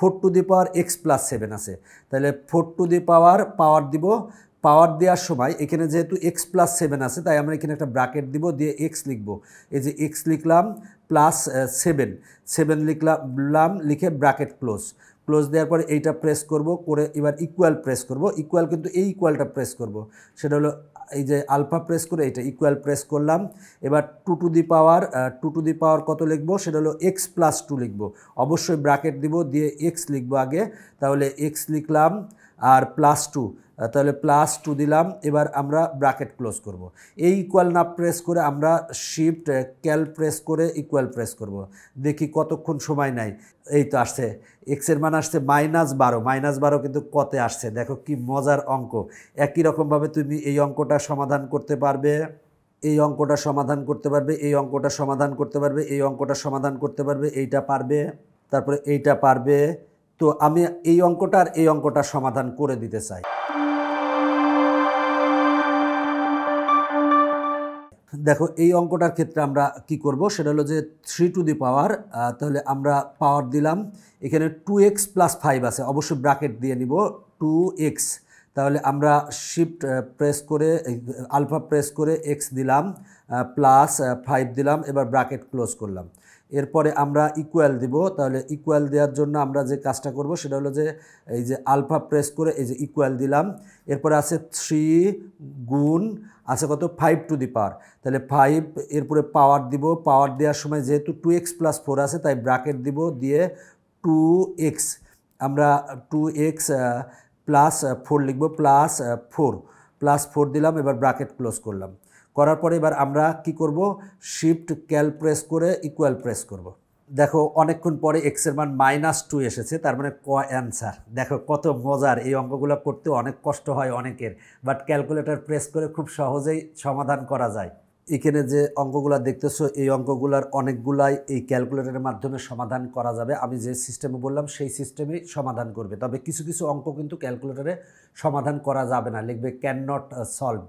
4 to the power x plus 7 আছে, তাহলে 4 to the পাওয়ার দিব। পাওয়ার দেওয়ার সময় এখানে যেহেতু এক্স প্লাস 7 আছে, তাই আমরা এখানে একটা ব্র্যাকেট দিব, দিয়ে এক্স লিখব। এই যে এক্স লিখলাম প্লাস 7 লিখলাম, লিখে ব্র্যাকেট ক্লোজ দেওয়ার পরে এইটা প্রেস করব, করে এবার ইকুয়াল প্রেস করব। ইকুয়াল কিন্তু এই ইকুয়ালটা প্রেস করব, সেটা হলো এই যে আলফা প্রেস করে এইটা ইকুয়াল প্রেস করলাম। এবার 2 টু দি পাওয়ার কত লিখব, সেটা হলো এক্স প্লাস 2 লিখব। অবশ্যই ব্র্যাকেট দিব, দিয়ে এক্স লিখব আগে, তাহলে এক্স লিখলাম আর প্লাস 2, তাহলে প্লাস 2 দিলাম। এবার আমরা ব্র্যাকেট ক্লোজ করব। এই ইকুয়াল না প্রেস করে আমরা শিফট ক্যাল প্রেস করে ইকুয়াল প্রেস করব। দেখি কতক্ষণ সময় নেয়। এই তো আসছে, এক্সের মান আসছে -12 কিন্তু কতে আসছে, দেখো কি মজার অঙ্ক। একই রকমভাবে তুমি এই অঙ্কটা সমাধান করতে পারবে, এই অঙ্কটা সমাধান করতে পারবে, এই অঙ্কটা সমাধান করতে পারবে, এই অঙ্কটা সমাধান করতে পারবে, এইটা পারবে, তারপরে এইটা পারবে। তো আমি এই অঙ্কটা আর এই অঙ্কটা সমাধান করে দিতে চাই। দেখো এই অঙ্কটার ক্ষেত্রে আমরা কি করব, সেটা হলো যে 3 টু দি পাওয়ার, তাহলে আমরা পাওয়ার দিলাম, এখানে 2x প্লাস 5 আছে, অবশ্যই ব্র্যাকেট দিয়ে নিব 2x। তাহলে আমরা শিফট প্রেস করে আলফা প্রেস করে x দিলাম প্লাস 5 দিলাম, এবার ব্র্যাকেট ক্লোজ করলাম। এরপরে আমরা ইকুয়াল দিব, তাহলে ইকুয়াল দেওয়ার জন্য আমরা যে কাজটা করব সেটা হলো যে এই যে আলফা প্রেস করে এই যে ইকুয়াল দিলাম। এরপরে আছে 3 গুণ আছে কত 5 টু দি পাওয়ার, তাহলে 5, এরপরে পাওয়ার দিব। পাওয়ার দেওয়ার সময় যেহেতু 2x প্লাস 4 আছে, তাই ব্র্যাকেট দিব, দিয়ে 2x, আমরা 2x প্লাস 4 লিখব, প্লাস 4 দিলাম, এবার ব্র্যাকেট ক্লোজ করলাম। করার পরে এবার আমরা কি করব, শিফট ক্যাল প্রেস করে ইকুয়াল প্রেস করব। দেখো অনেকক্ষণ পরে এক্সের মান -2 এসেছে, তার মানে অ্যান্সার। দেখো কত মজার, এই অঙ্কগুলো করতে অনেক কষ্ট হয় অনেকের, বাট ক্যালকুলেটর প্রেস করে খুব সহজেই সমাধান করা যায়। এখানে যে অঙ্কগুলো দেখতেছো, এই অঙ্কগুলার অনেকগুলাই এই ক্যালকুলেটরের মাধ্যমে সমাধান করা যাবে। আমি যে সিস্টেমে বললাম সেই সিস্টেমেই সমাধান করবে, তবে কিছু কিছু অঙ্ক কিন্তু ক্যালকুলেটরে সমাধান করা যাবে না, লিখবে ক্যান নট সলভ।